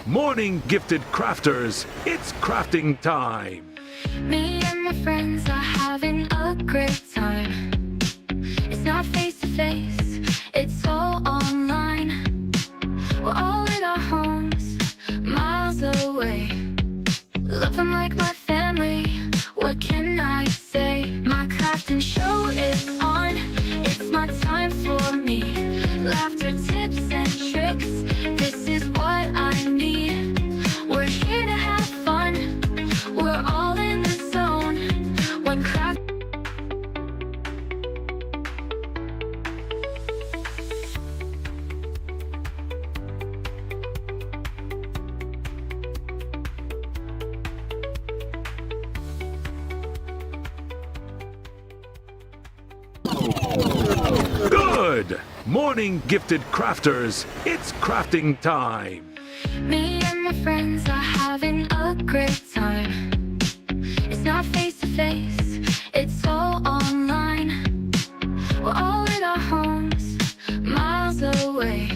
morning, gifted crafters. It's crafting time. Me and my friends are having a great time. It's not face to face, it's all online. We're all in our homes, miles away. Love them like my family, what can I say? My crafting show is on, it's my time for me. Laughter, tips and tricks, this is what I need. We're here to have fun, we're all in the zone. When craft Good morning, gifted crafters. It's crafting time. Me and my friends are having a great time. It's not face to face, it's all online. We're all in our homes, miles away.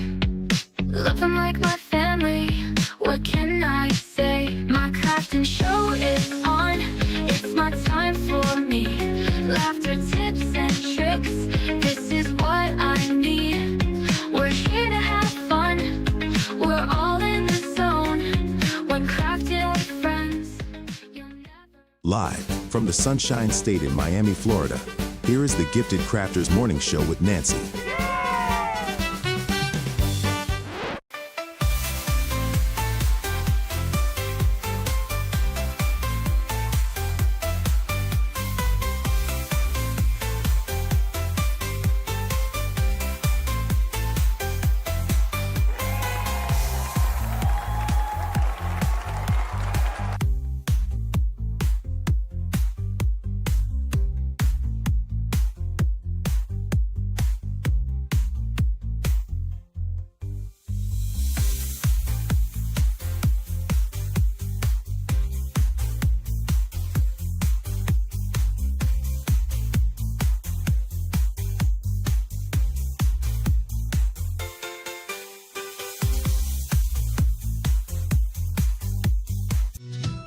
Love them like my family, what can I say? My crafting show is on, it's my time for me. Laughter, tips and tricks, this is what I need. We're here to have fun, we're all in the zone. When crafting with friends, you'll never... Live from the Sunshine State in Miami, Florida, here is the Gifted Crafters Morning Show with Nancy.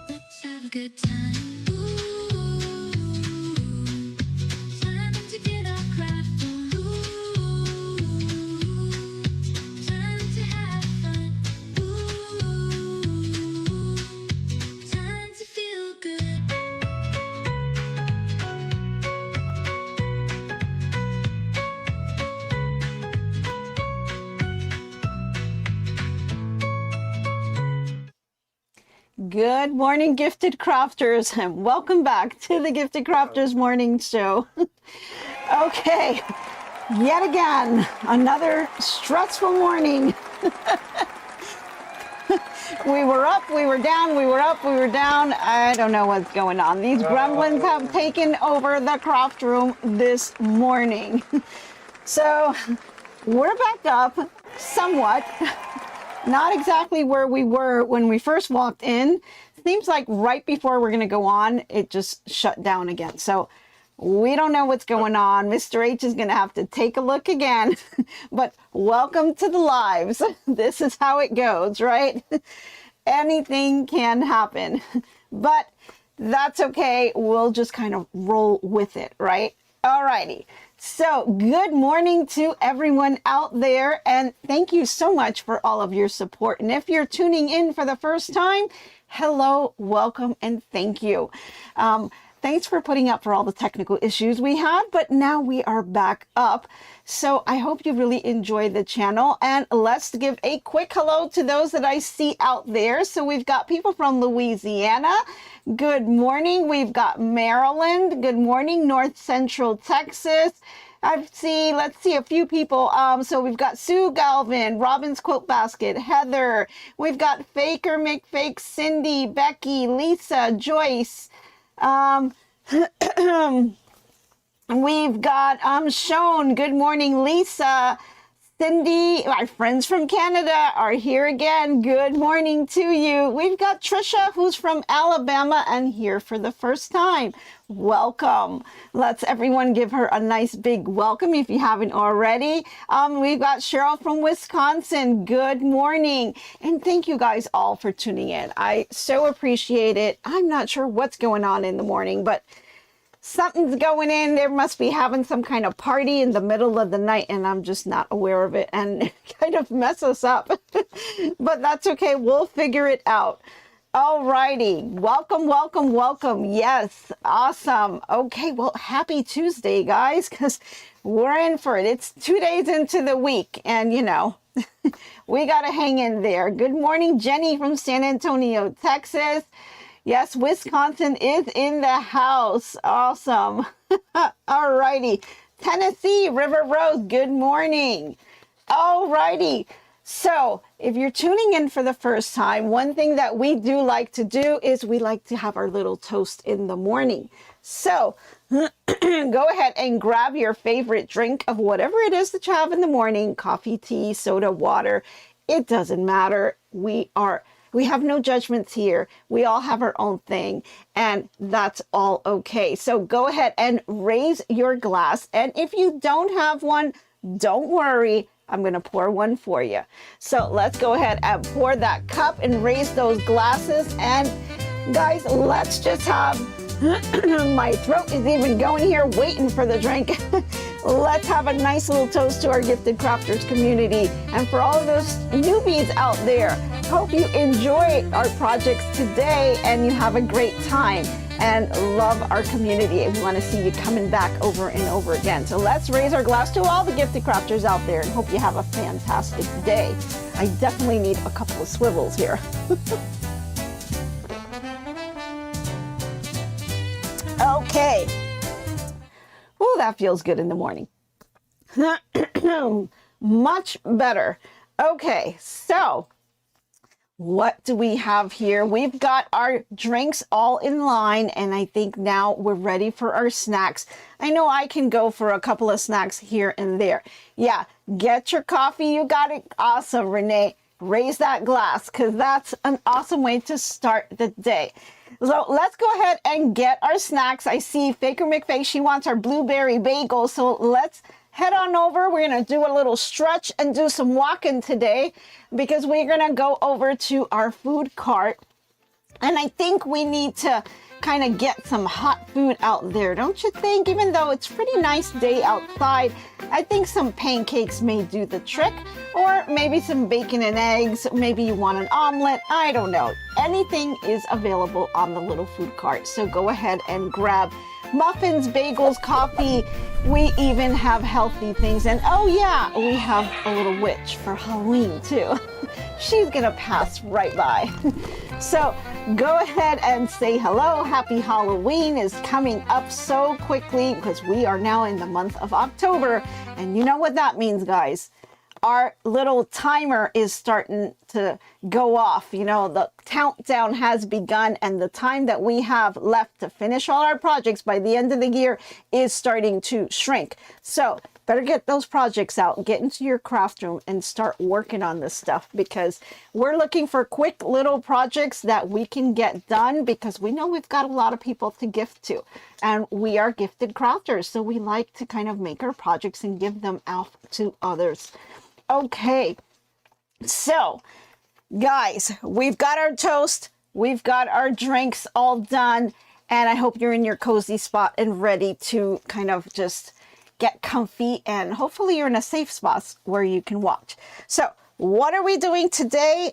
Let's have a good time. Ooh, time to get our craft on. Ooh, time to have fun. Ooh, time to feel good. Good morning, Gifted Crafters, and welcome back to the Gifted Crafters Morning Show. Okay, yet again, another stressful morning. We were up, we were down, we were up, we were down. I don't know what's going on. These gremlins have taken over the craft room this morning. So we're back up somewhat. Not exactly where we were when we first walked in. Seems like right before we're going to go on, it just shut down again. So we don't know what's going on. Mr. H is going to have to take a look again. But welcome to the lives. This is how it goes, right? Anything can happen. But that's okay. We'll just kind of roll with it, right? Alrighty. So good morning to everyone out there, and thank you so much for all of your support. And if you're tuning in for the first time, hello, welcome, and thank you. Thanks for putting up for all the technical issues we had, but now we are back up. So I hope you really enjoyed the channel, and let's give a quick hello to those that I see out there. So we've got people from Louisiana. Good morning. We've got Maryland. Good morning. North Central Texas. Let's see a few people. So we've got Sue Galvin, Robin's Quilt Basket, Heather. We've got Faker McFake, Cindy, Becky, Lisa, Joyce. We've got Shown. Good morning, Lisa. Cindy, my friends from Canada are here again. Good morning to you. We've got Trisha, who's from Alabama and here for the first time. Welcome. Let's everyone give her a nice big welcome if you haven't already. We've got Cheryl from Wisconsin. Good morning. And thank you guys all for tuning in. I so appreciate it. I'm not sure what's going on in the morning, but something's going in. There must be having some kind of party in the middle of the night and I'm just not aware of it and kind of mess us up. But that's okay. We'll figure it out. All righty. Welcome, welcome, welcome. Yes. Awesome. Okay. Well, happy Tuesday, guys, because we're in for it. It's 2 days into the week and, you know, we got to hang in there. Good morning, Jenny from San Antonio, Texas. Yes, Wisconsin is in the house. Awesome. All righty. Tennessee, River Rose, good morning. All righty. So if you're tuning in for the first time, one thing that we do like to do is we like to have our little toast in the morning. So go ahead and grab your favorite drink of whatever it is that you have in the morning, coffee, tea, soda, water. It doesn't matter. We have no judgments here. We all have our own thing and that's all okay. So go ahead and raise your glass. And if you don't have one, don't worry. I'm going to pour one for you. So let's go ahead and pour that cup and raise those glasses. And guys, let's just have, my throat is even going here waiting for the drink. Let's have a nice little toast to our Gifted Crafters community. And for all of those newbies out there, hope you enjoy our projects today and you have a great time and love our community. And we want to see you coming back over and over again. So let's raise our glass to all the Gifted Crafters out there and hope you have a fantastic day. I definitely need a couple of swivels here. Okay. Oh, that feels good in the morning. Much better. Okay, so what do we have here? We've got our drinks all in line, and I think now we're ready for our snacks. I know I can go for a couple of snacks here and there. Yeah, get your coffee. You got it. Awesome, Renee. Raise that glass because that's an awesome way to start the day. So let's go ahead and get our snacks. I see Faker McFay, she wants our blueberry bagel. So let's head on over. We're going to do a little stretch and do some walking today because we're going to go over to our food cart. And I think we need to kind of get some hot food out there, don't you think? Even though it's a pretty nice day outside, I think some pancakes may do the trick, or maybe some bacon and eggs. Maybe you want an omelet. I don't know. Anything is available on the little food cart. So go ahead and grab muffins, bagels, coffee. We even have healthy things. And oh yeah, we have a little witch for Halloween too. She's gonna pass right by. So go ahead and say hello. Happy Halloween is coming up so quickly because we are now in the month of October. And you know what that means, guys. Our little timer is starting to go off. You know, the countdown has begun and the time that we have left to finish all our projects by the end of the year is starting to shrink. So better get those projects out, get into your craft room and start working on this stuff because we're looking for quick little projects that we can get done because we know we've got a lot of people to gift to and we are gifted crafters. So we like to kind of make our projects and give them out to others. Okay, so guys, we've got our toast, we've got our drinks all done, and I hope you're in your cozy spot and ready to kind of just get comfy and hopefully you're in a safe spot where you can watch. So what are we doing today?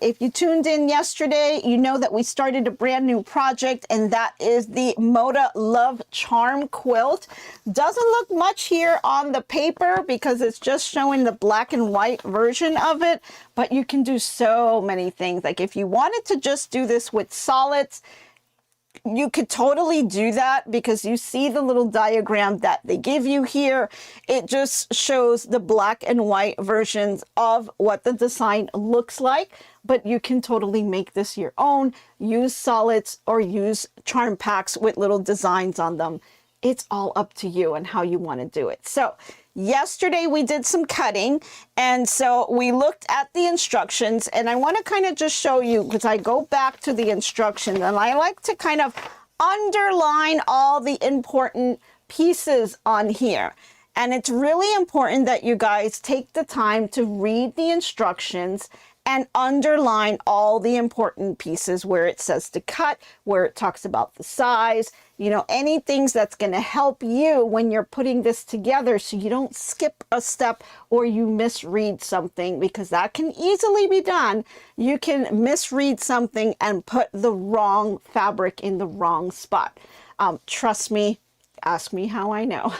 If you tuned in yesterday, you know that we started a brand new project and that is the Moda Love Charm quilt. Doesn't look much here on the paper because it's just showing the black and white version of it, but you can do so many things. Like if you wanted to just do this with solids, you could totally do that because you see the little diagram that they give you here. It just shows the black and white versions of what the design looks like, but you can totally make this your own, use solids or use charm packs with little designs on them. It's all up to you and how you want to do it. So yesterday we did some cutting, and so we looked at the instructions, and I want to kind of just show you, because I go back to the instructions and I like to kind of underline all the important pieces on here. And it's really important that you guys take the time to read the instructions and underline all the important pieces where it says to cut, where it talks about the size, you know, any things that's going to help you when you're putting this together, so you don't skip a step or you misread something, because that can easily be done. You can misread something and put the wrong fabric in the wrong spot. Trust me, ask me how I know.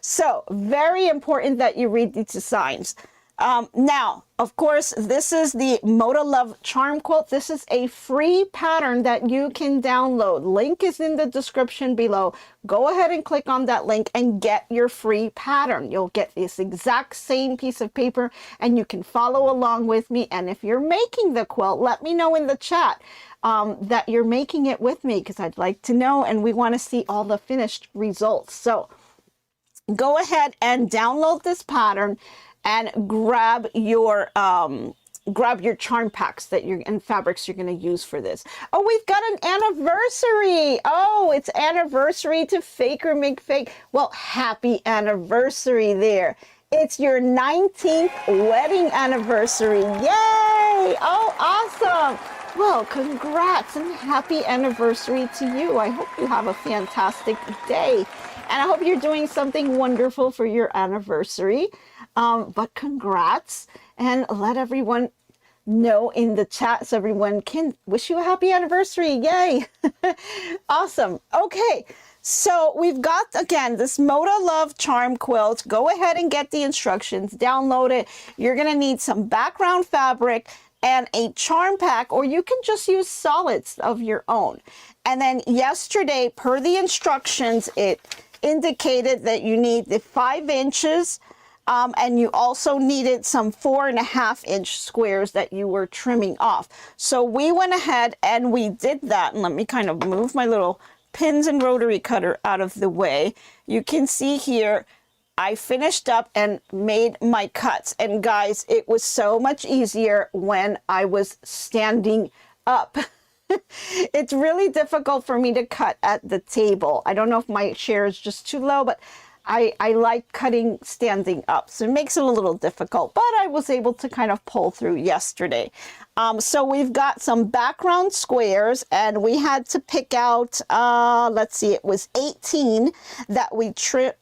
So very important that you read these designs. Now, of course, this is the Moda Love Charm Quilt. This is a free pattern that you can download. Link is in the description below. Go ahead and click on that link and get your free pattern. You'll get this exact same piece of paper and you can follow along with me. And if you're making the quilt, let me know in the chat that you're making it with me, because I'd like to know, and we want to see all the finished results. So go ahead and download this pattern and grab your charm packs that and fabrics you're going to use for this. Oh, we've got an anniversary. Oh, it's anniversary to Faker Make Fake. Well, happy anniversary there. It's your 19th wedding anniversary. Yay! Oh, awesome. Well, congrats and happy anniversary to you. I hope you have a fantastic day. And I hope you're doing something wonderful for your anniversary. But congrats, and let everyone know in the chat so everyone can wish you a happy anniversary. Yay. Awesome. Okay. So we've got, again, this Moda Love Charm Quilt. Go ahead and get the instructions, download it. You're going to need some background fabric and a charm pack, or you can just use solids of your own. And then yesterday, per the instructions, it indicated that you need the 5 inches, and you also needed some 4.5-inch squares that you were trimming off. So we went ahead and we did that. And let me kind of move my little pins and rotary cutter out of the way. You can see here, I finished up and made my cuts. And guys, it was so much easier when I was standing up. It's really difficult for me to cut at the table. I don't know if my chair is just too low, but I like cutting standing up, so it makes it a little difficult, but I was able to kind of pull through yesterday. So we've got some background squares, and we had to pick out, let's see, it was 18 that we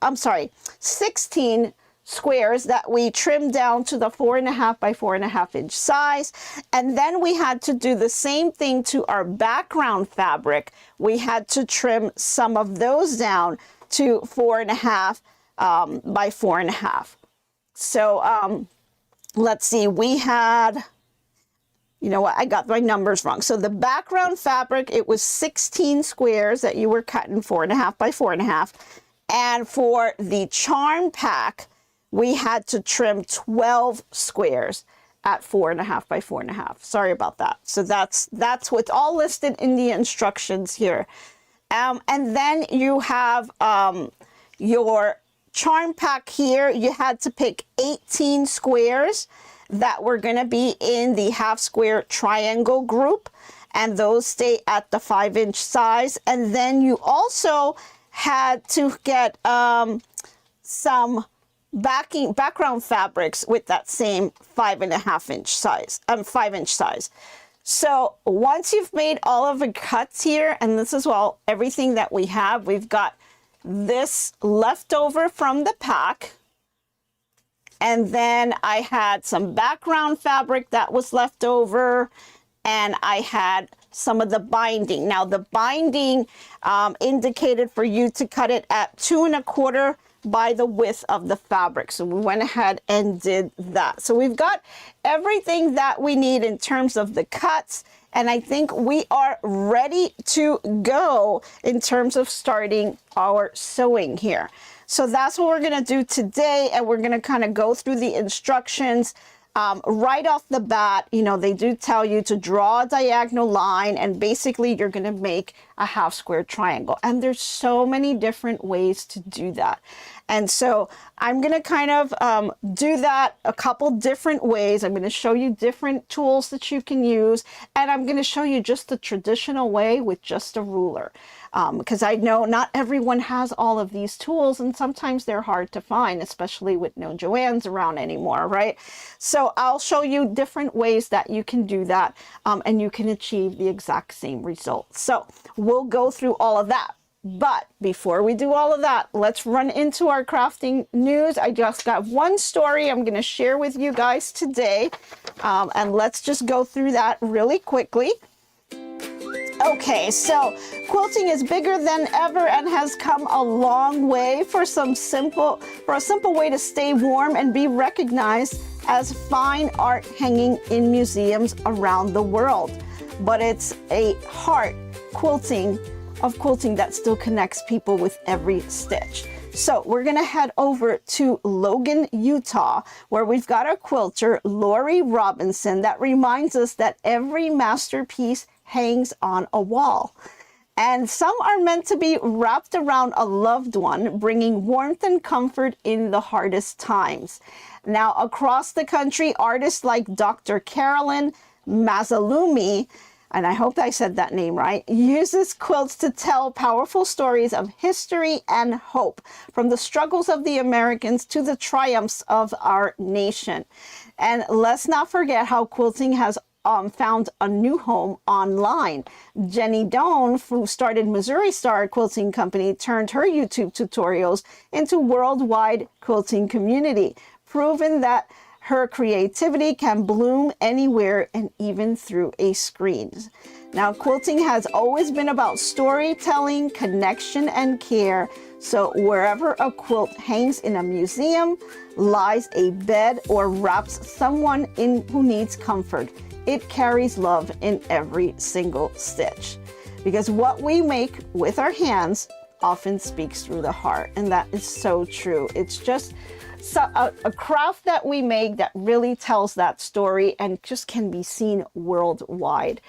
I'm sorry, 16 squares that we trimmed down to the 4.5 by 4.5 inch size. And then we had to do the same thing to our background fabric. We had to trim some of those down to 4.5 by 4.5. So let's see, we had, you know what, I got my numbers wrong. So the background fabric, it was 16 squares that you were cutting 4.5 by 4.5. And for the charm pack, we had to trim 12 squares at 4.5 by 4.5. Sorry about that. So that's what's all listed in the instructions here. And then you have your charm pack here. You had to pick 18 squares that were going to be in the half square triangle group, and those stay at the 5-inch size. And then you also had to get some background fabrics with that same 5.5-inch size, 5-inch size. So once you've made all of the cuts here, and this is everything that we have, we've got this left over from the pack. And then I had some background fabric that was left over, and I had some of the binding. Now the binding indicated for you to cut it at 2.25 by the width of the fabric. So we went ahead and did that. So we've got everything that we need in terms of the cuts, and I think we are ready to go in terms of starting our sewing here. So that's what we're going to do today, and we're going to kind of go through the instructions. right off the bat, you know, they do tell you to draw a diagonal line, and basically you're going to make a half square triangle. And there's so many different ways to do that. And so I'm going to kind of do that a couple different ways. I'm going to show you different tools that you can use, and I'm going to show you just the traditional way with just a ruler. Because I know not everyone has all of these tools, and sometimes they're hard to find, especially with no Joannes around anymore, right? So I'll show you different ways that you can do that, and you can achieve the exact same result. So we'll go through all of that. But before we do all of that, let's run into our crafting news. I just got one story I'm going to share with you guys today, and let's just go through that really quickly. Okay, so quilting is bigger than ever and has come a long way for a simple way to stay warm and be recognized as fine art hanging in museums around the world. But it's a heart of quilting that still connects people with every stitch. So we're gonna head over to Logan, Utah, where we've got a quilter, Lori Robinson, that reminds us that every masterpiece hangs on a wall. And some are meant to be wrapped around a loved one, bringing warmth and comfort in the hardest times. Now, across the country, artists like Dr. Carolyn Mazzalumi, and I hope I said that name right, uses quilts to tell powerful stories of history and hope, from the struggles of the Americans to the triumphs of our nation. And let's not forget how quilting has found a new home online. Jenny Doan, who started Missouri Star Quilting Company, turned her YouTube tutorials into worldwide quilting community, proving that her creativity can bloom anywhere and even through a screen. Now, quilting has always been about storytelling, connection, and care. So wherever a quilt hangs in a museum, lies a bed, or wraps someone in who needs comfort, it carries love in every single stitch. Because what we make with our hands often speaks through the heart, and that is so true. It's just a craft that we make that really tells that story and just can be seen worldwide.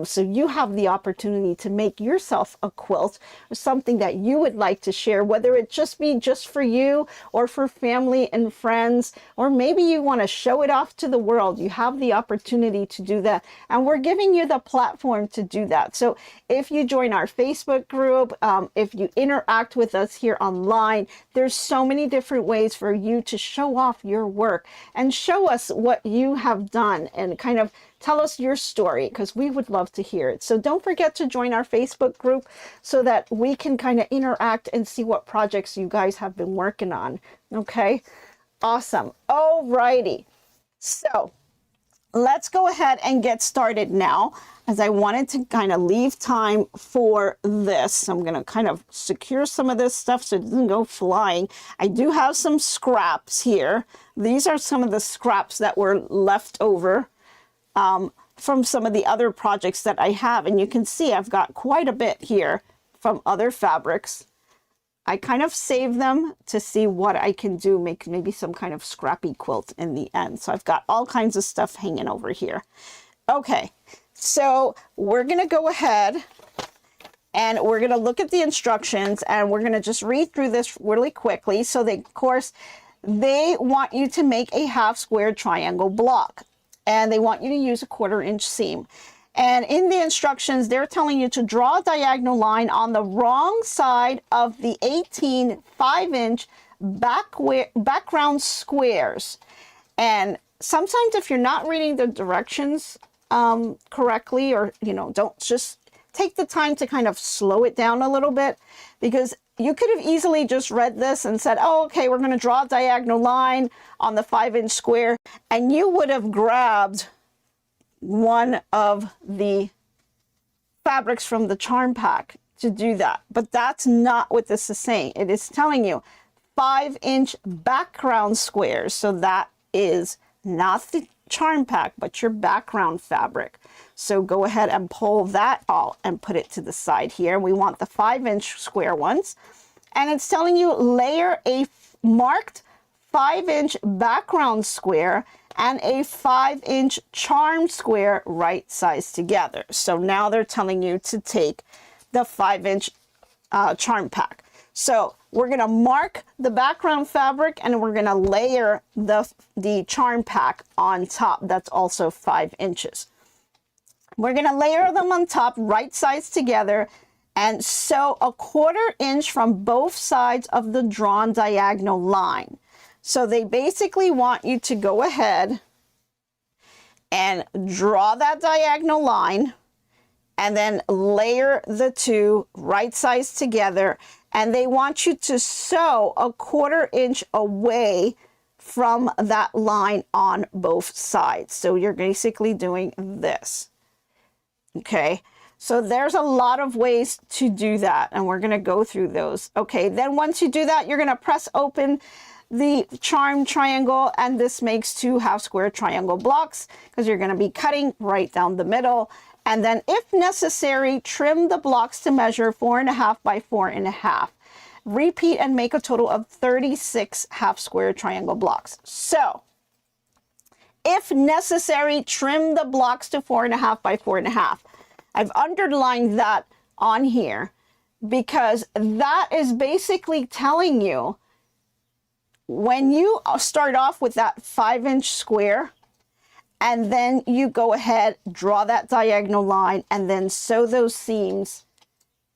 So you have the opportunity to make yourself a quilt or something that you would like to share, whether it just be just for you or for family and friends, or maybe you want to show it off to the world. You have the opportunity to do that, and we're giving you the platform to do that. So if you join our Facebook group, if you interact with us here online, there's so many different ways for you to show off your work and show us what you have done and kind of tell us your story, because we would love to hear it. So don't forget to join our Facebook group so that we can kind of interact and see what projects you guys have been working on. Okay, awesome. Alrighty, so let's go ahead and get started now, as I wanted to kind of leave time for this. I'm going to kind of secure some of this stuff so it doesn't go flying. I do have some scraps here. These are some of the scraps that were left over from some of the other projects that I have. And you can see I've got quite a bit here from other fabrics. I kind of save them to see what I can do, make maybe some kind of scrappy quilt in the end. So I've got all kinds of stuff hanging over here. Okay, so we're going to go ahead and we're going to look at the instructions, and we're going to just read through this really quickly. So they, of course, they want you to make a half square triangle block, and they want you to use a 1/4 inch seam. And in the instructions, they're telling you to draw a diagonal line on the wrong side of the 18 5-inch background squares. And sometimes if you're not reading the directions correctly, or, you know, don't, just take the time to kind of slow it down a little bit, because you could have easily just read this and said, oh, okay, we're going to draw a diagonal line on the 5-inch square, and you would have grabbed one of the fabrics from the charm pack to do that. But that's not what this is saying. It is telling you 5-inch background squares. So that is not the charm pack, but your background fabric. So go ahead and pull that out and put it to the side here. We want the 5-inch square ones. And it's telling you layer a marked 5-inch background square and a 5-inch charm square right size together. So now they're telling you to take the 5-inch charm pack. So we're going to mark the background fabric and we're going to layer the charm pack on top. That's also 5 inches. We're going to layer them on top right sides together and sew a 1/4 inch from both sides of the drawn diagonal line. So they basically want you to go ahead and draw that diagonal line and then layer the two right sides together. And they want you to sew a 1/4 inch away from that line on both sides. So you're basically doing this. Okay, so there's a lot of ways to do that, and we're going to go through those. Okay, then once you do that, you're going to press open the charm triangle, and this makes 2 half square triangle blocks because you're going to be cutting right down the middle. And then if necessary, trim the blocks to measure 4.5 by 4.5. Repeat and make a total of 36 half square triangle blocks. So if necessary, trim the blocks to 4.5 by 4.5. I've underlined that on here because that is basically telling you when you start off with that 5-inch square and then you go ahead, draw that diagonal line and then sew those seams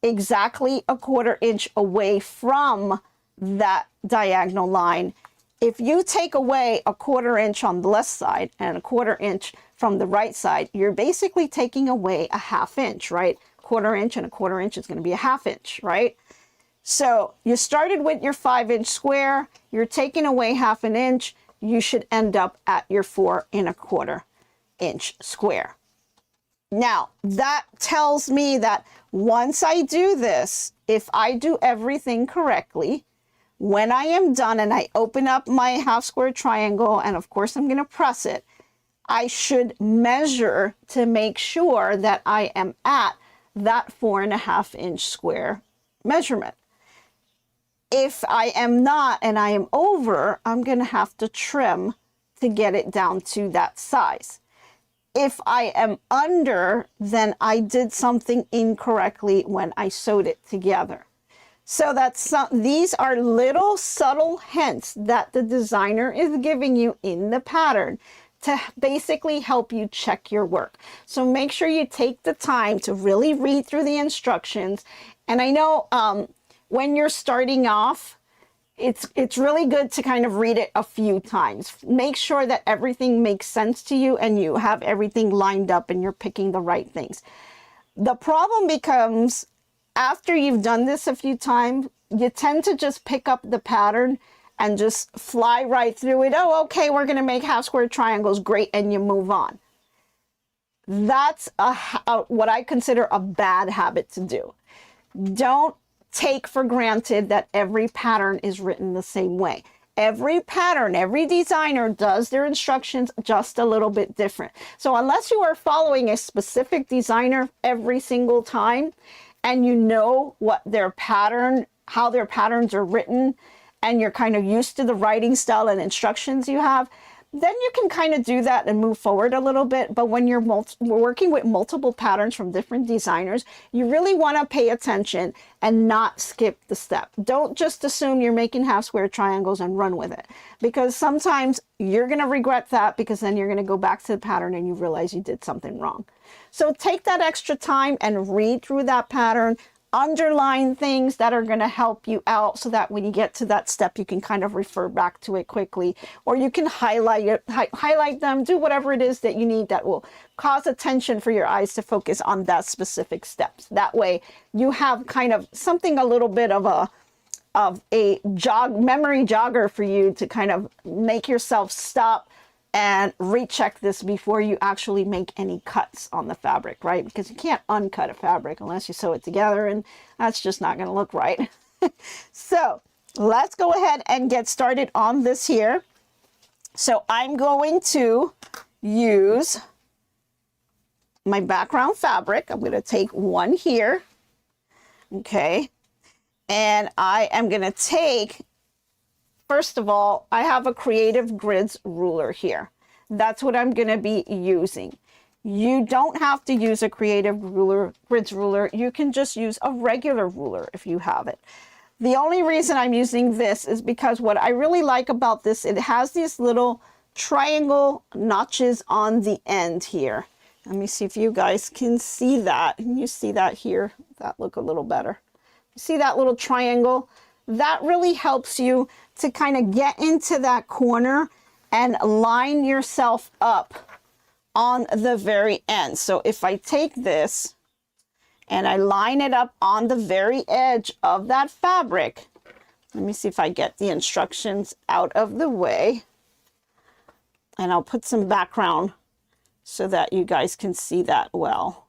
exactly a 1/4 inch away from that diagonal line. If you take away a 1/4 inch on the left side and a 1/4 inch from the right side, you're basically taking away a 1/2 inch, right? 1/4 inch and a 1/4 inch is going to be a 1/2 inch, right? So you started with your 5-inch square, you're taking away 1/2 inch, you should end up at your 4.25 inch square. Now, that tells me that once I do this, if I do everything correctly, when I am done and I open up my half square triangle, and of course I'm going to press it, I should measure to make sure that I am at that 4.5 inch square measurement. If I am not and I am over, I'm going to have to trim to get it down to that size. If I am under, then I did something incorrectly when I sewed it together. So these are little subtle hints that the designer is giving you in the pattern to basically help you check your work. So make sure you take the time to really read through the instructions. And I know when you're starting off, it's really good to kind of read it a few times. Make sure that everything makes sense to you and you have everything lined up and you're picking the right things. The problem becomes after you've done this a few times, you tend to just pick up the pattern and just fly right through it. Oh, okay, we're going to make half square triangles. Great. And you move on. That's what I consider a bad habit to do. Don't take for granted that every pattern is written the same way. Every pattern, every designer does their instructions just a little bit different. So unless you are following a specific designer every single time and you know what their pattern, how their patterns are written, and you're kind of used to the writing style and instructions you have, then you can kind of do that and move forward a little bit. But when you're working with multiple patterns from different designers, you really want to pay attention and not skip the step. Don't just assume you're making half square triangles and run with it, because sometimes you're going to regret that, because then you're going to go back to the pattern and you realize you did something wrong. So take that extra time and read through that pattern. Underline things that are going to help you out so that when you get to that step, you can kind of refer back to it quickly, or you can highlight them, do whatever it is that you need that will cause attention for your eyes to focus on that specific steps. That way you have kind of something, a little bit of a memory jogger for you to kind of make yourself stop and recheck this before you actually make any cuts on the fabric, right? Because you can't uncut a fabric unless you sew it together, and that's just not going to look right. So let's go ahead and get started on this here. So I'm going to use my background fabric. I'm going to take one here, okay? And I am going to take, first of all, I have a Creative Grids ruler here. that's what I'm going to be using. You don't have to use a creative ruler, grids ruler. You can just use a regular ruler if you have it. The only reason I'm using this is because what I really like about this, it has these little triangle notches on the end here. Let me see if you guys can see that. Can you see that here? That look a little better. See that little triangle? That really helps you to kind of get into that corner and line yourself up on the very end. So if I take this and I line it up on the very edge of that fabric, let me see if I get the instructions out of the way, and I'll put some background so that you guys can see that well.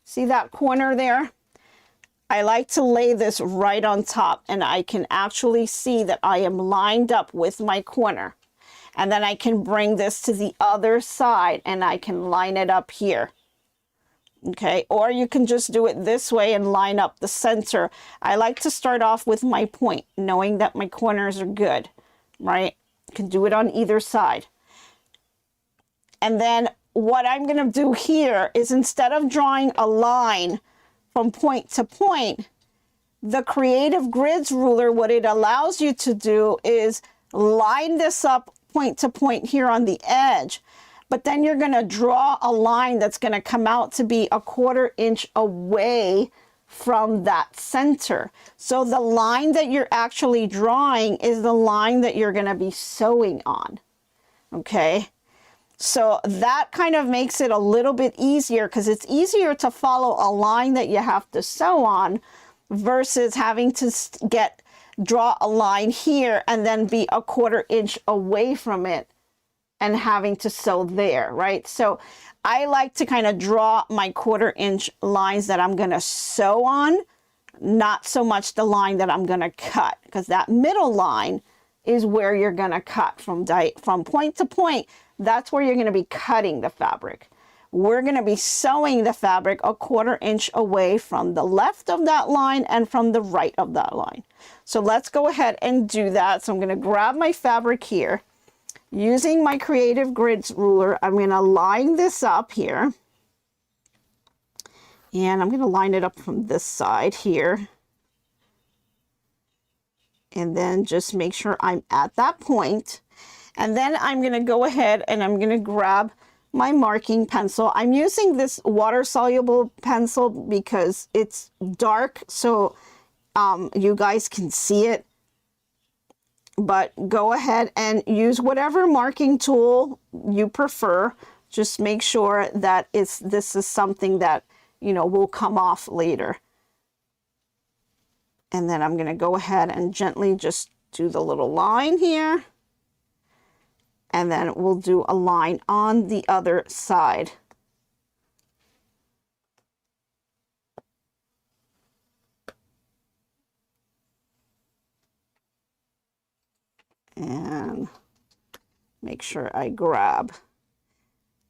See that corner there? I like to lay this right on top, and I can actually see that I am lined up with my corner. And then I can bring this to the other side and I can line it up here. Okay, or you can just do it this way and line up the center. I like to start off with my point, knowing that my corners are good, right? You can do it on either side. And then what I'm going to do here is, instead of drawing a line from point to point, the Creative Grids ruler, what it allows you to do is line this up point to point here on the edge, but then you're going to draw a line that's going to come out to be 1/4 inch away from that center. So the line that you're actually drawing is the line that you're going to be sewing on. Okay, so that kind of makes it a little bit easier, because it's easier to follow a line that you have to sew on versus having to draw a line here and then be 1/4 inch away from it and having to sew there, right? So I like to kind of draw my 1/4 inch lines that I'm going to sew on, not so much the line that I'm going to cut, because that middle line is where you're going to cut from point to point. That's where you're going to be cutting the fabric. We're going to be sewing the fabric 1/4 inch away from the left of that line and from the right of that line. So let's go ahead and do that. So I'm going to grab my fabric here. Using my Creative Grids ruler, I'm going to line this up here. And I'm going to line it up from this side here. And then just make sure I'm at that point. And then I'm going to go ahead and I'm going to grab my marking pencil. I'm using this water-soluble pencil because it's dark, so you guys can see it. But go ahead and use whatever marking tool you prefer. Just make sure that this is something that, you know, will come off later. And then I'm going to go ahead and gently just do the little line here. And then we'll do a line on the other side. And make sure I grab.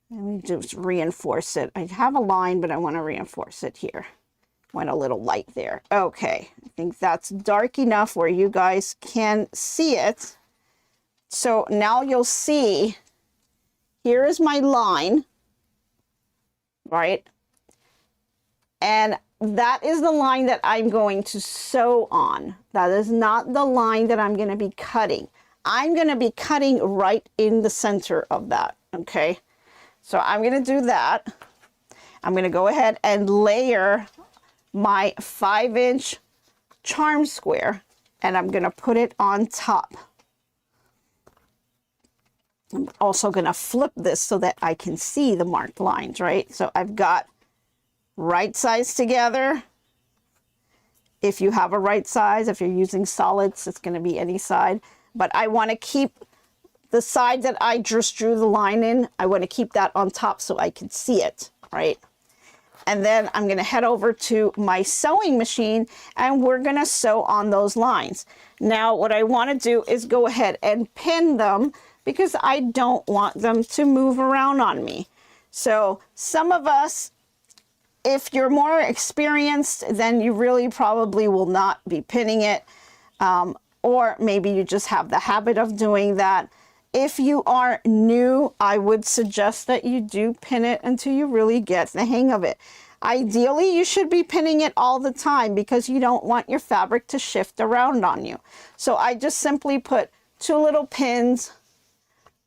Let me just reinforce it. I have a line, but I want to reinforce it here. Went a little light there. Okay, I think that's dark enough where you guys can see it. So now you'll see, here is my line, right? And that is the line that I'm going to sew on. That is not the line that I'm going to be cutting. I'm going to be cutting right in the center of that, okay? So I'm going to do that. I'm going to go ahead and layer my 5-inch charm square, and I'm going to put it on top. I'm also going to flip this so that I can see the marked lines, right? So I've got right sides together. If you have a right size, if you're using solids, it's going to be any side. But I want to keep the side that I just drew the line in, I want to keep that on top so I can see it, right? And then I'm going to head over to my sewing machine and we're going to sew on those lines. Now, what I want to do is go ahead and pin them because I don't want them to move around on me. So some of us, if you're more experienced, then you really probably will not be pinning it. Or maybe you just have the habit of doing that. If you are new, I would suggest that you do pin it until you really get the hang of it. Ideally, you should be pinning it all the time because you don't want your fabric to shift around on you. So I just simply put 2 little pins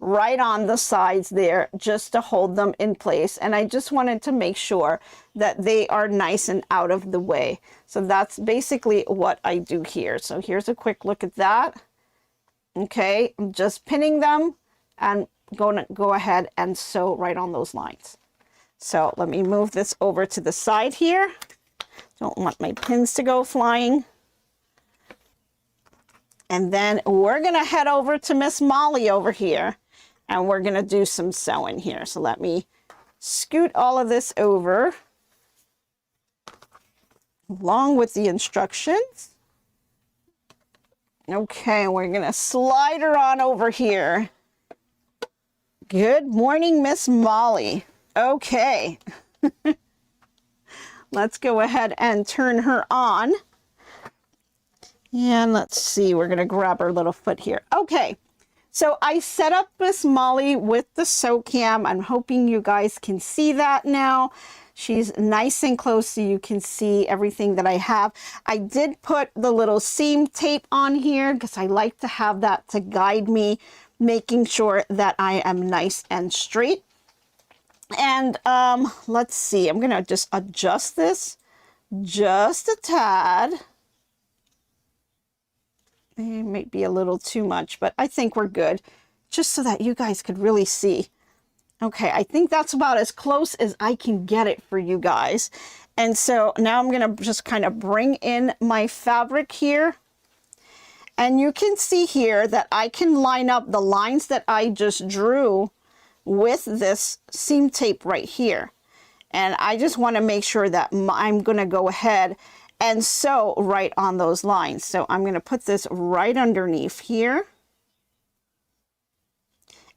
right on the sides there just to hold them in place. And I just wanted to make sure that they are nice and out of the way. So that's basically what I do here. So here's a quick look at that. Okay, I'm just pinning them and going to go ahead and sew right on those lines. So let me move this over to the side here. Don't want my pins to go flying. And then we're going to head over to Miss Molly over here, and we're going to do some sewing here. So let me scoot all of this over along with the instructions. Okay, we're going to slide her on over here. Good morning, Miss Molly. Okay. Let's go ahead and turn her on. And let's see, we're going to grab her little foot here. Okay. So I set up Miss Molly with the sew cam. I'm hoping you guys can see that now. She's nice and close so you can see everything that I have. I did put the little seam tape on here because I like to have that to guide me, making sure that I am nice and straight. And let's see, I'm going to just adjust this just a tad. It might be a little too much, but I think we're good, just so that you guys could really see. Okay, I think that's about as close as I can get it for you guys. And so now I'm going to just kind of bring in my fabric here. And you can see here that I can line up the lines that I just drew with this seam tape right here. And I just want to make sure that I'm going to go ahead and sew right on those lines. So I'm going to put this right underneath here.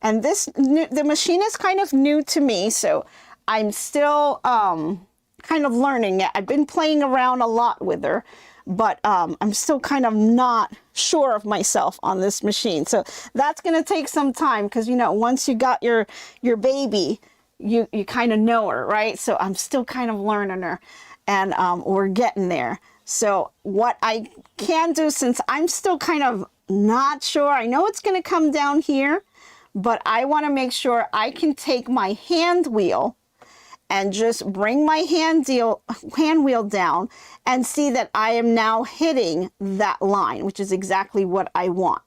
And the machine is kind of new to me, so I'm still kind of learning it. I've been playing around a lot with her, but I'm still kind of not sure of myself on this machine. So that's going to take some time because, you know, once you got your baby, you kind of know her, right? So I'm still kind of learning her, and we're getting there. So what I can do, since I'm still kind of not sure, I know it's going to come down here, but I want to make sure I can take my hand wheel and just bring my hand wheel down and see that I am now hitting that line, which is exactly what I want.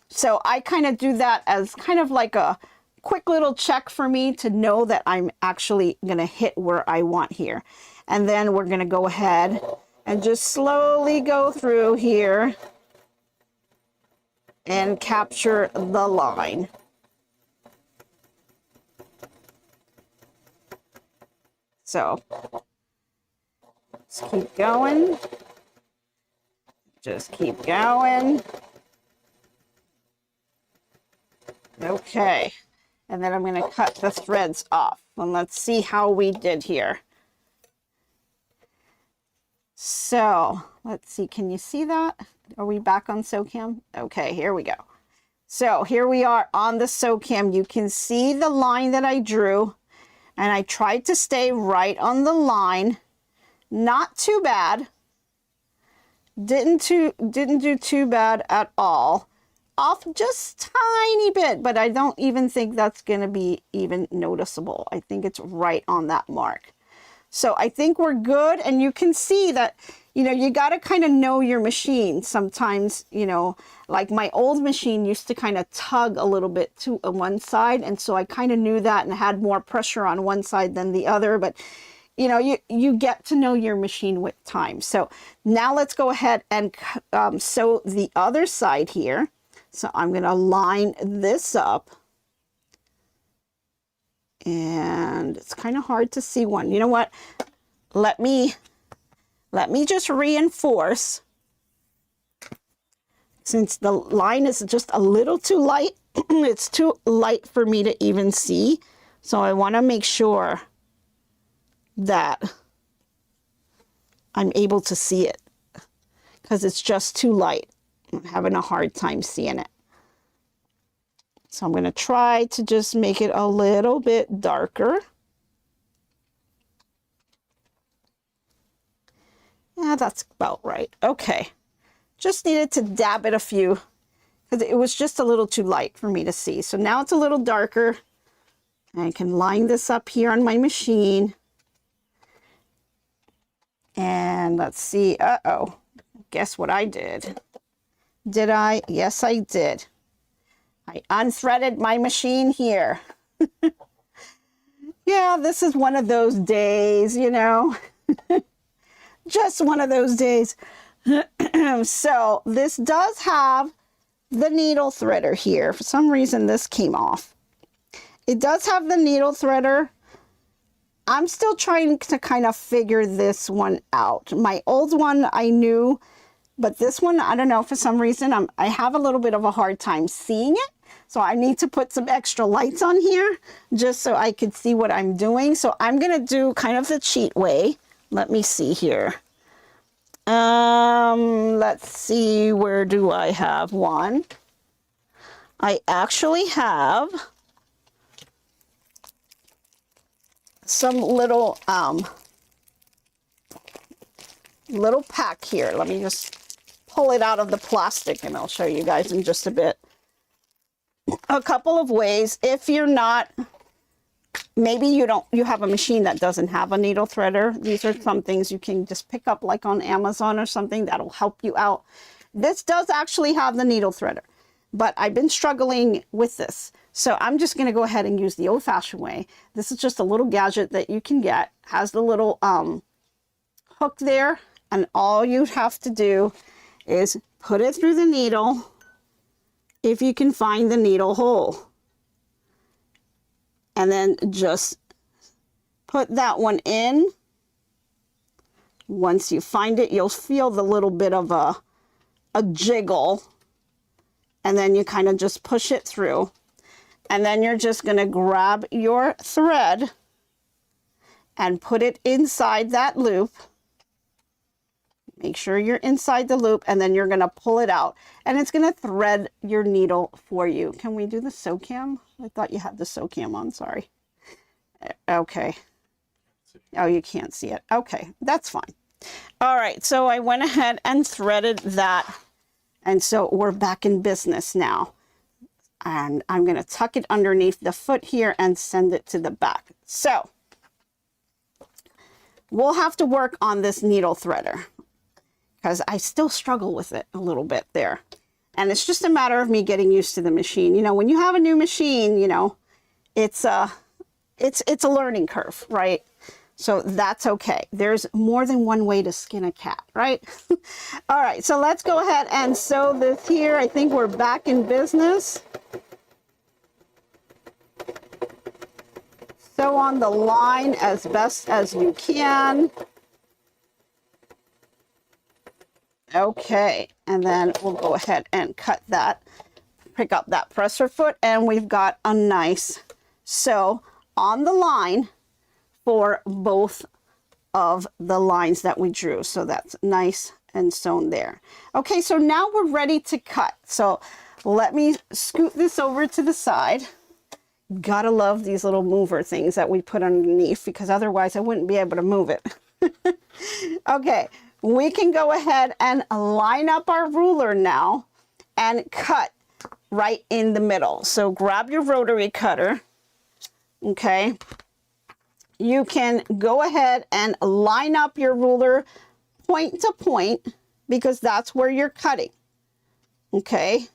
So I kind of do that as kind of like a quick little check for me to know that I'm actually going to hit where I want here. And then we're going to go ahead and just slowly go through here and capture the line. So let's keep going. Just keep going. Okay. And then I'm going to cut the threads off. And let's see how we did here. So let's see. Can you see that? Are we back on SewCam? Okay, here we go. So here we are on the SewCam. You can see the line that I drew. And I tried to stay right on the line. Not too bad. Didn't do too bad at all. Off just tiny bit, but I don't even think that's going to be even noticeable. I think it's right on that mark. So I think we're good. And you can see that, you know, you got to kind of know your machine. Sometimes, you know, like my old machine used to kind of tug a little bit to one side. And so I kind of knew that and had more pressure on one side than the other. But, you know, you get to know your machine with time. So now let's go ahead and sew the other side here. So I'm going to line this up. And it's kind of hard to see one. You know what? Let me just reinforce. Since the line is just a little too light, it's too light for me to even see. So I want to make sure that I'm able to see it because it's just too light. I'm having a hard time seeing it. So I'm going to try to just make it a little bit darker. Yeah, that's about right. Okay. Just needed to dab it a few because it was just a little too light for me to see. So now it's a little darker. I can line this up here on my machine. And let's see. Uh-oh. Guess what I did? Did I? Yes, I did. I unthreaded my machine here. Yeah, this is one of those days, you know. Just one of those days. So this does have the needle threader here. For some reason, this came off. It does have the needle threader. I'm still trying to kind of figure this one out. My old one I knew, but this one, I don't know, for some reason, I have a little bit of a hard time seeing it. So I need to put some extra lights on here just so I could see what I'm doing. So I'm going to do kind of the cheat way. Let me see here. Let's see, where do I have one? I actually have some little pack here. Let me just pull it out of the plastic and I'll show you guys in just a bit. A couple of ways. If you're not, maybe you have a machine that doesn't have a needle threader. These are some things you can just pick up like on Amazon or something that'll help you out. This does actually have the needle threader, but I've been struggling with this. So I'm just going to go ahead and use the old-fashioned way. This is just a little gadget that you can get. Has the little hook there, and all you have to do is put it through the needle if you can find the needle hole. And then just put that one in. Once you find it, you'll feel the little bit of a jiggle. And then you kind of just push it through. And then you're just going to grab your thread and put it inside that loop. Make sure you're inside the loop, and then you're going to pull it out. And it's going to thread your needle for you. Can we do the sew cam? I thought you had the sew cam on, sorry. Okay. Oh, you can't see it. Okay, that's fine. All right, so I went ahead and threaded that. And so we're back in business now. And I'm going to tuck it underneath the foot here and send it to the back. So we'll have to work on this needle threader because I still struggle with it a little bit there. And it's just a matter of me getting used to the machine. You know, when you have a new machine, you know, it's a learning curve, right? So that's okay. There's more than one way to skin a cat, right? All right, so let's go ahead and sew this here. I think we're back in business. Sew on the line as best as you can. Okay, and then we'll go ahead and cut that, pick up that presser foot, and we've got a nice sew on the line for both of the lines that we drew. So that's nice and sewn there. Okay, so now we're ready to cut. So let me scoot this over to the side. Gotta love these little mover things that we put underneath because otherwise I wouldn't be able to move it. Okay, we can go ahead and line up our ruler now and cut right in the middle. So grab your rotary cutter, okay? You can go ahead and line up your ruler point to point because that's where you're cutting, okay?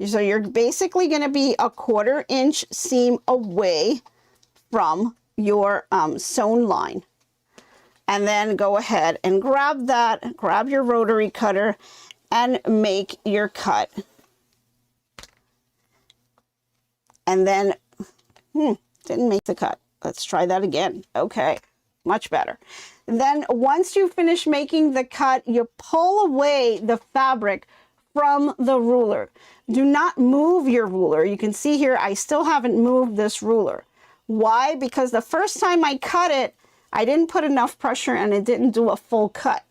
So you're basically going to be a 1/4 inch seam away from your sewn line. And then go ahead and grab that, grab your rotary cutter and make your cut. And then, didn't make the cut. Let's try that again. Okay, much better. Then once you finish making the cut, you pull away the fabric from the ruler. Do not move your ruler. You can see here, I still haven't moved this ruler. Why? Because the first time I cut it, I didn't put enough pressure and it didn't do a full cut.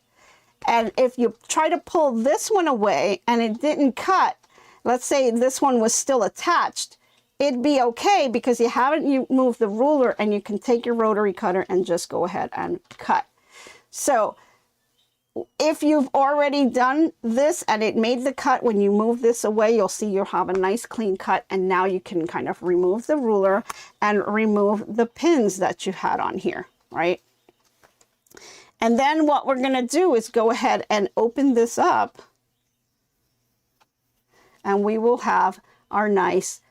And if you try to pull this one away and it didn't cut, let's say this one was still attached, it'd be okay because you moved the ruler, and you can take your rotary cutter and just go ahead and cut. So if you've already done this and it made the cut, when you move this away, you'll see you'll have a nice clean cut. And now you can kind of remove the ruler and remove the pins that you had on here, right? And then what we're going to do is go ahead and open this up, and we will have our nice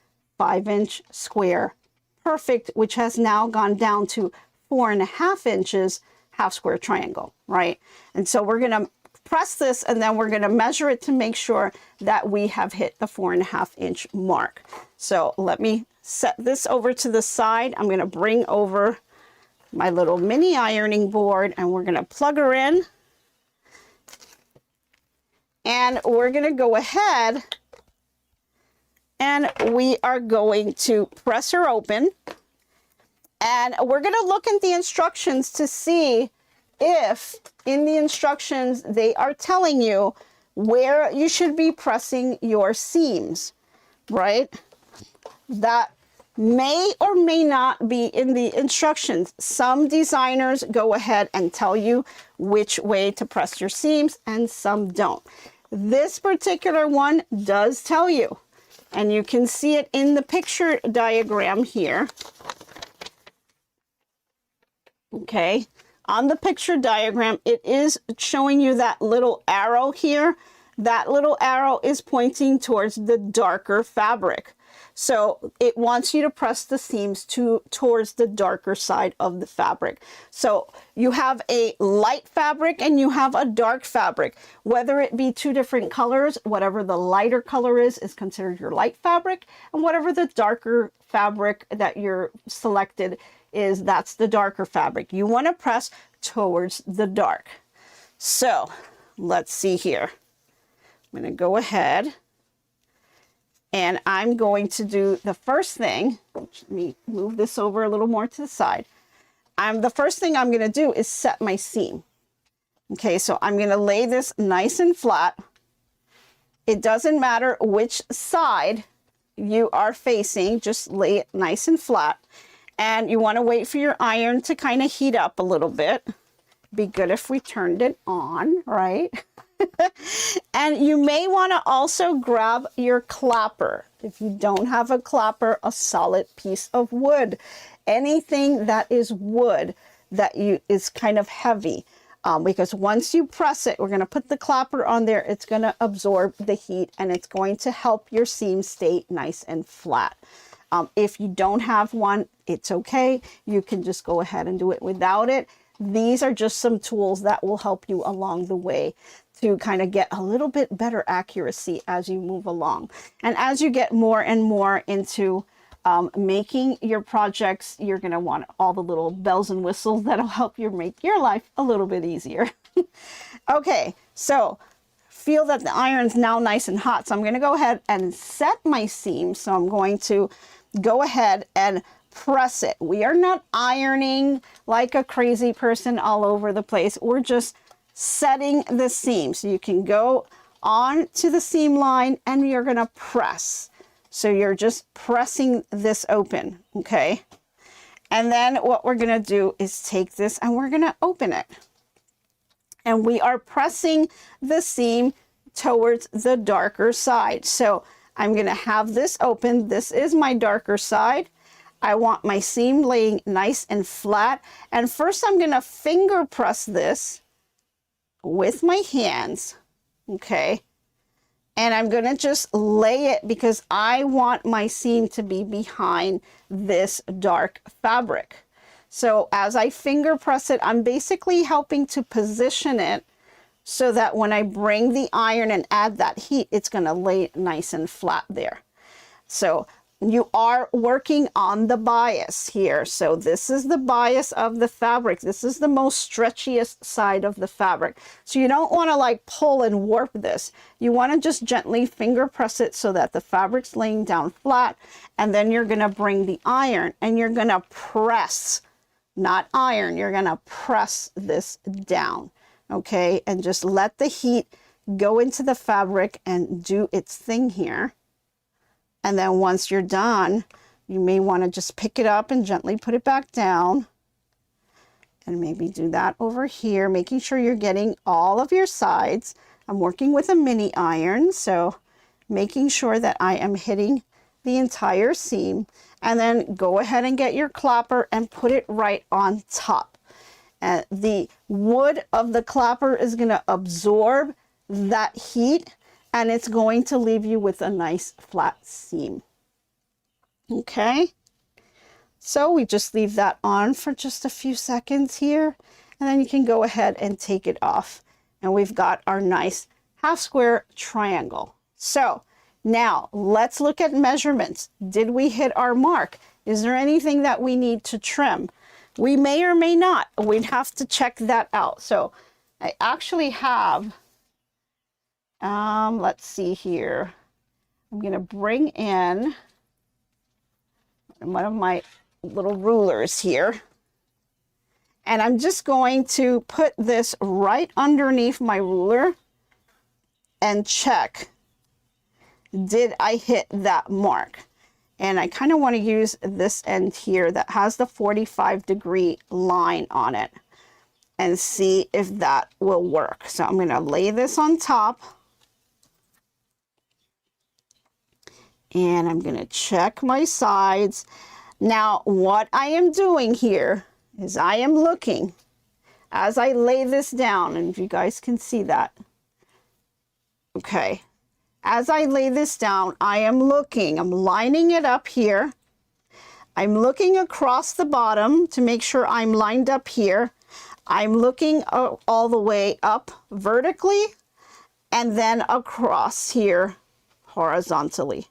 5-inch square perfect, which has now gone down to 4.5 inches half square triangle, right? And so we're going to press this, and then we're going to measure it to make sure that we have hit the 4.5-inch mark. So let me set this over to the side. I'm going to bring over my little mini ironing board, and we're going to plug her in, and we're going to go ahead and we are going to press her open. And we're going to look at the instructions to see if in the instructions they are telling you where you should be pressing your seams, right? That may or may not be in the instructions. Some designers go ahead and tell you which way to press your seams, and some don't. This particular one does tell you, and you can see it in the picture diagram here. Okay, on the picture diagram, it is showing you that little arrow here. That little arrow is pointing towards the darker fabric. So it wants you to press the seams towards the darker side of the fabric. So you have a light fabric and you have a dark fabric. Whether it be two different colors, whatever the lighter color is considered your light fabric, and whatever the darker fabric that you're selected is, that's the darker fabric. You want to press towards the dark. So let's see here. I'm going to go ahead and I'm going to do the first thing. Let me move this over a little more to the side. The first thing I'm going to do is set my seam. Okay, so I'm going to lay this nice and flat. It doesn't matter which side you are facing, just lay it nice and flat. And you want to wait for your iron to kind of heat up a little bit. Be good if we turned it on, right? And you may want to also grab your clapper. If you don't have a clapper, a solid piece of wood. Anything that is wood that is kind of heavy. Because once you press it, we're going to put the clapper on there. It's going to absorb the heat and it's going to help your seam stay nice and flat. If you don't have one, it's okay. You can just go ahead and do it without it. These are just some tools that will help you along the way to kind of get a little bit better accuracy as you move along. And as you get more and more into making your projects, you're going to want all the little bells and whistles that'll help you make your life a little bit easier. Okay, so feel that the iron's now nice and hot. So I'm going to go ahead and set my seam. So I'm going to go ahead and press it. We are not ironing like a crazy person all over the place. We're just setting the seam. So you can go on to the seam line and you're going to press. So you're just pressing this open, okay? And then what we're going to do is take this and we're going to open it. And we are pressing the seam towards the darker side. So I'm going to have this open. This is my darker side. I want my seam laying nice and flat. And first I'm going to finger press this with my hands, okay? And I'm going to just lay it because I want my seam to be behind this dark fabric. So as I finger press it, I'm basically helping to position it so that when I bring the iron and add that heat, it's going to lay nice and flat there. So you are working on the bias here. So this is the bias of the fabric. This is the most stretchiest side of the fabric. So you don't want to like pull and warp this. You want to just gently finger press it so that the fabric's laying down flat. And then you're going to bring the iron and you're going to press, not iron, you're going to press this down. Okay, and just let the heat go into the fabric and do its thing here. And then once you're done, you may want to just pick it up and gently put it back down. And maybe do that over here, making sure you're getting all of your sides. I'm working with a mini iron, so making sure that I am hitting the entire seam. And then go ahead and get your clapper and put it right on top. And the wood of the clapper is going to absorb that heat, and it's going to leave you with a nice flat seam. Okay, so we just leave that on for just a few seconds here, and then you can go ahead and take it off. And we've got our nice half square triangle. So now let's look at measurements. Did we hit our mark? Is there anything that we need to trim? We may or may not. We'd have to check that out. So I actually have, let's see here. I'm going to bring in one of my little rulers here. And I'm just going to put this right underneath my ruler and check, did I hit that mark? And I kind of want to use this end here that has the 45-degree line on it and see if that will work. So I'm going to lay this on top. And I'm going to check my sides. Now, what I am doing here is I am looking as I lay this down, and if you guys can see that. Okay. As I lay this down, I am looking, I'm lining it up here. I'm looking across the bottom to make sure I'm lined up here. I'm looking all the way up vertically and then across here horizontally.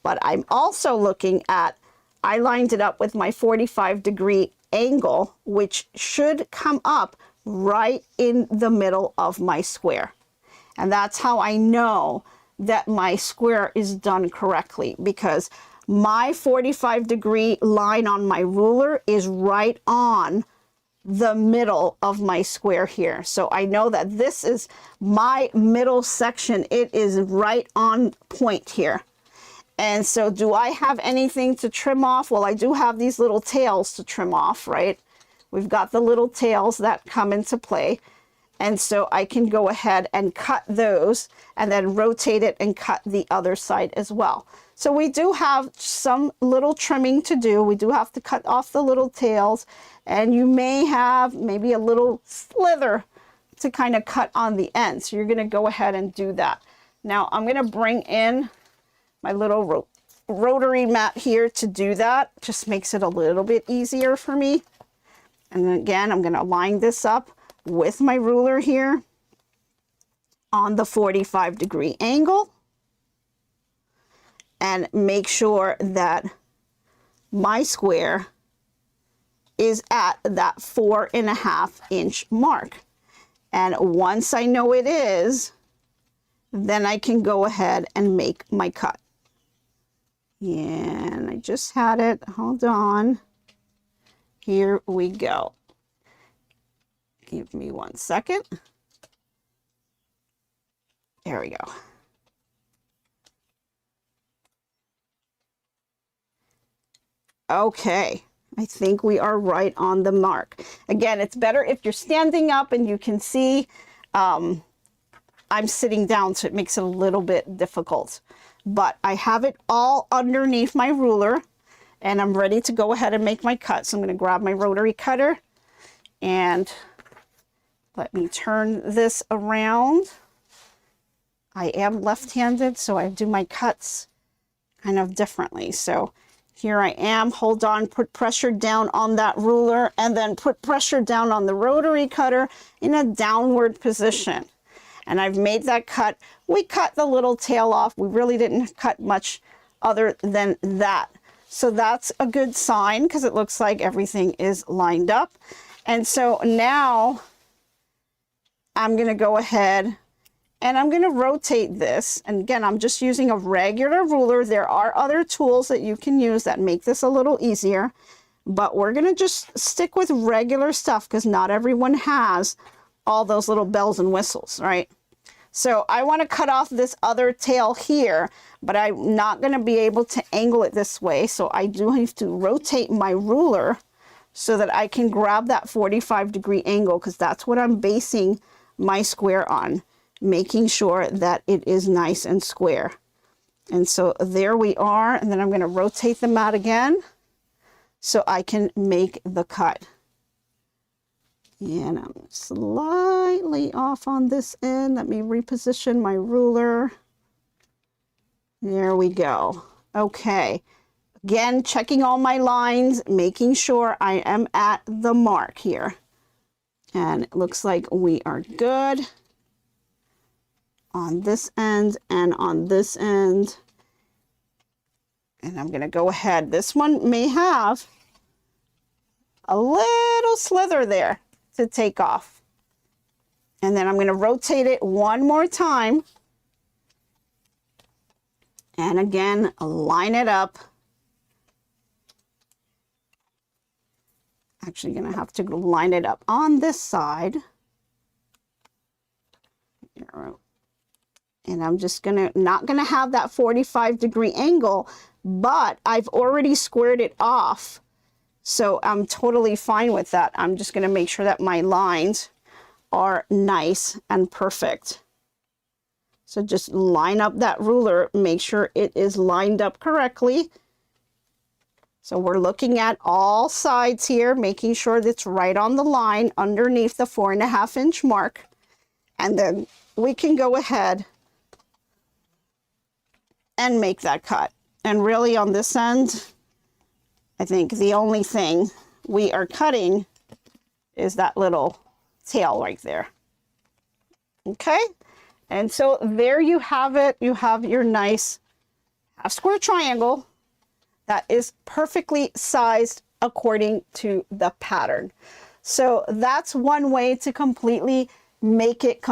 But I'm also looking at, I lined it up with my 45-degree angle, which should come up right in the middle of my square. And that's how I know that my square is done correctly, because my 45-degree line on my ruler is right on the middle of my square here. So I know that this is my middle section. It is right on point here. And so do I have anything to trim off? Well, I do have these little tails to trim off, right? We've got the little tails that come into play. And so I can go ahead and cut those and then rotate it and cut the other side as well. So we do have some little trimming to do. We do have to cut off the little tails, and you may have maybe a little slither to kind of cut on the end. So you're going to go ahead and do that. Now I'm going to bring in my little rotary mat here to do that. Just makes it a little bit easier for me. And then again, I'm going to line this up with my ruler here on the 45-degree angle and make sure that my square is at that 4.5-inch mark. And once I know it is, then I can go ahead and make my cut. And I just had it. Hold on. Here we go. Give me 1 second. There we go. Okay, I think we are right on the mark. Again, it's better if you're standing up and you can see. I'm sitting down, so it makes it a little bit difficult. But I have it all underneath my ruler, and I'm ready to go ahead and make my cut. So I'm going to grab my rotary cutter and let me turn this around. I am left-handed, so I do my cuts kind of differently. So here I am. Hold on, put pressure down on that ruler, and then put pressure down on the rotary cutter in a downward position. And I've made that cut. We cut the little tail off. We really didn't cut much other than that. So that's a good sign, because it looks like everything is lined up. And so now I'm going to go ahead and I'm going to rotate this. And again, I'm just using a regular ruler. There are other tools that you can use that make this a little easier, but we're going to just stick with regular stuff because not everyone has all those little bells and whistles, right? So I want to cut off this other tail here, but I'm not going to be able to angle it this way. So I do have to rotate my ruler so that I can grab that 45-degree angle, because that's what I'm basing my square on, making sure that it is nice and square. And so there we are. And then I'm going to rotate the mat again so I can make the cut. And I'm slightly off on this end. Let me reposition my ruler. There we go. Okay. Again, checking all my lines, making sure I am at the mark here. And it looks like we are good on this end and on this end. And I'm going to go ahead. This one may have a little slither there to take off. And then I'm going to rotate it one more time. And again, line it up. Actually going to have to line it up on this side. And I'm just not going to have that 45-degree angle, but I've already squared it off. So I'm totally fine with that. I'm just going to make sure that my lines are nice and perfect. So just line up that ruler, make sure it is lined up correctly. So we're looking at all sides here, making sure that's right on the line underneath the 4.5-inch mark. And then we can go ahead and make that cut. And really on this end, I think the only thing we are cutting is that little tail right there. Okay. And so there you have it. You have your nice half square triangle that is perfectly sized according to the pattern. So that's one way to completely make it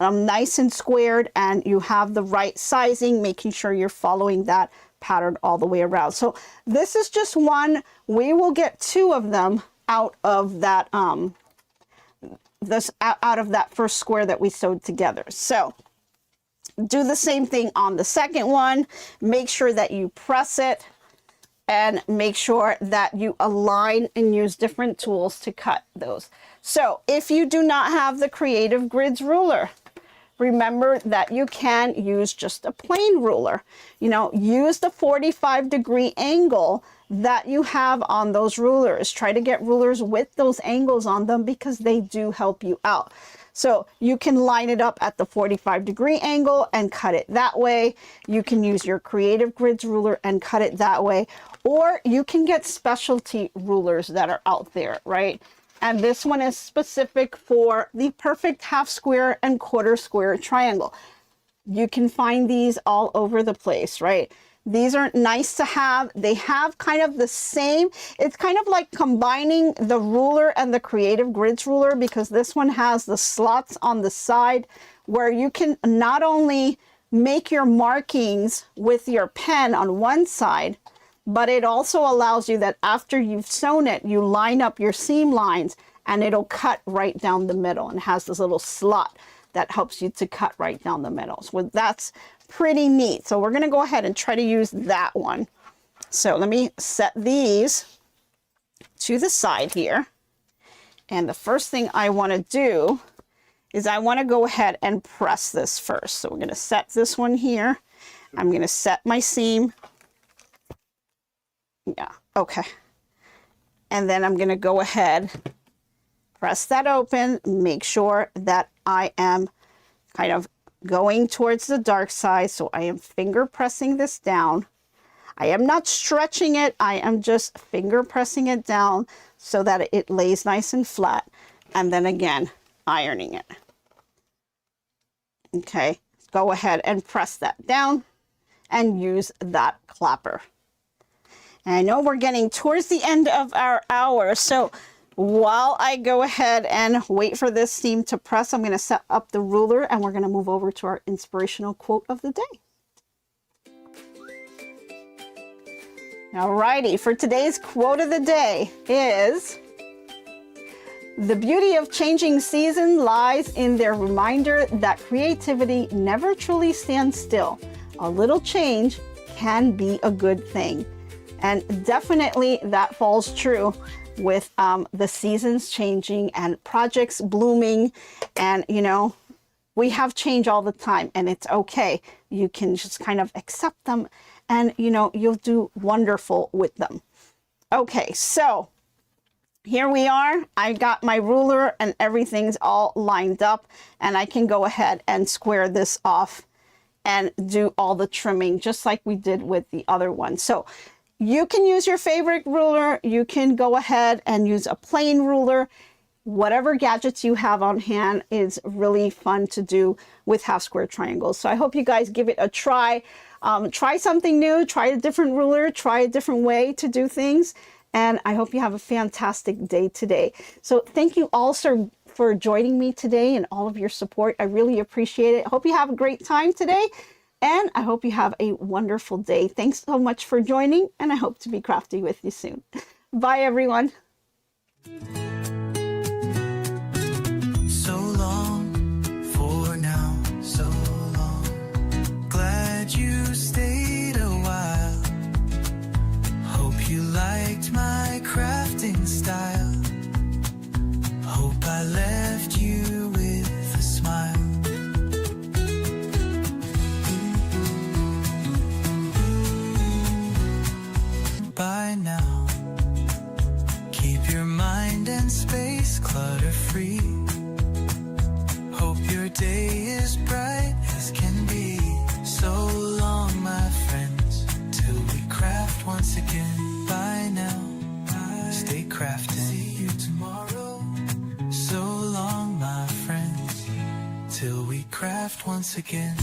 nice and squared, and you have the right sizing, making sure you're following that pattern all the way around. So this is just one. We will get 2 of them out of that out of that first square that we sewed together. So do the same thing on the second one. Make sure that you press it and make sure that you align and use different tools to cut those. So if you do not have the Creative Grids ruler, remember that you can use just a plain ruler. You know, use the 45-degree angle that you have on those rulers. Try to get rulers with those angles on them because they do help you out. So you can line it up at the 45-degree angle and cut it that way. You can use your Creative Grids ruler and cut it that way. Or you can get specialty rulers that are out there, right? And this one is specific for the perfect half square and quarter square triangle. You can find these all over the place, right? These are nice to have. They have kind of the same, it's kind of like combining the ruler and the Creative Grids ruler, because this one has the slots on the side where you can not only make your markings with your pen on one side, but it also allows you that after you've sewn it, you line up your seam lines and it'll cut right down the middle, and has this little slot that helps you to cut right down the middle. So that's pretty neat. So we're going to go ahead and try to use that one. So let me set these to the side here. And the first thing I want to do is I want to go ahead and press this first. So we're going to set this one here. I'm going to set my seam. Yeah, okay. And then I'm going to go ahead, press that open, make sure that I am kind of going towards the dark side. So I am finger pressing this down. I am not stretching it. I am just finger pressing it down so that it lays nice and flat. And then again, ironing it. Okay, go ahead and press that down and use that clapper. And I know we're getting towards the end of our hour, so while I go ahead and wait for this seam to press, I'm going to set up the ruler and we're going to move over to our inspirational quote of the day. Alrighty, for today's quote of the day is, The beauty of changing season lies in their reminder that creativity never truly stands still. A little change can be a good thing. And definitely that falls true with the seasons changing and projects blooming. And, you know, we have change all the time and it's okay. You can just kind of accept them and, you know, you'll do wonderful with them. Okay, so here we are. I got my ruler and everything's all lined up and I can go ahead and square this off and do all the trimming just like we did with the other one. So you can use your favorite ruler. You can go ahead and use a plain ruler. Whatever gadgets you have on hand is really fun to do with half square triangles. So I hope you guys give it a try. Try something new, try a different ruler, try a different way to do things. And I hope you have a fantastic day today. So thank you all, sir, for joining me today and all of your support. I really appreciate it. I hope you have a great time today. And I hope you have a wonderful day. Thanks so much for joining. And I hope to be crafty with you soon. Bye, everyone. So long for now, so long. Glad you stayed a while. Hope you liked my crafting style. Hope I left you with a smile. By now, keep your mind and space clutter-free. Hope your day is bright as can be. So long, my friends, till we craft once again. Bye now, stay crafting. See you tomorrow. So long, my friends, till we craft once again.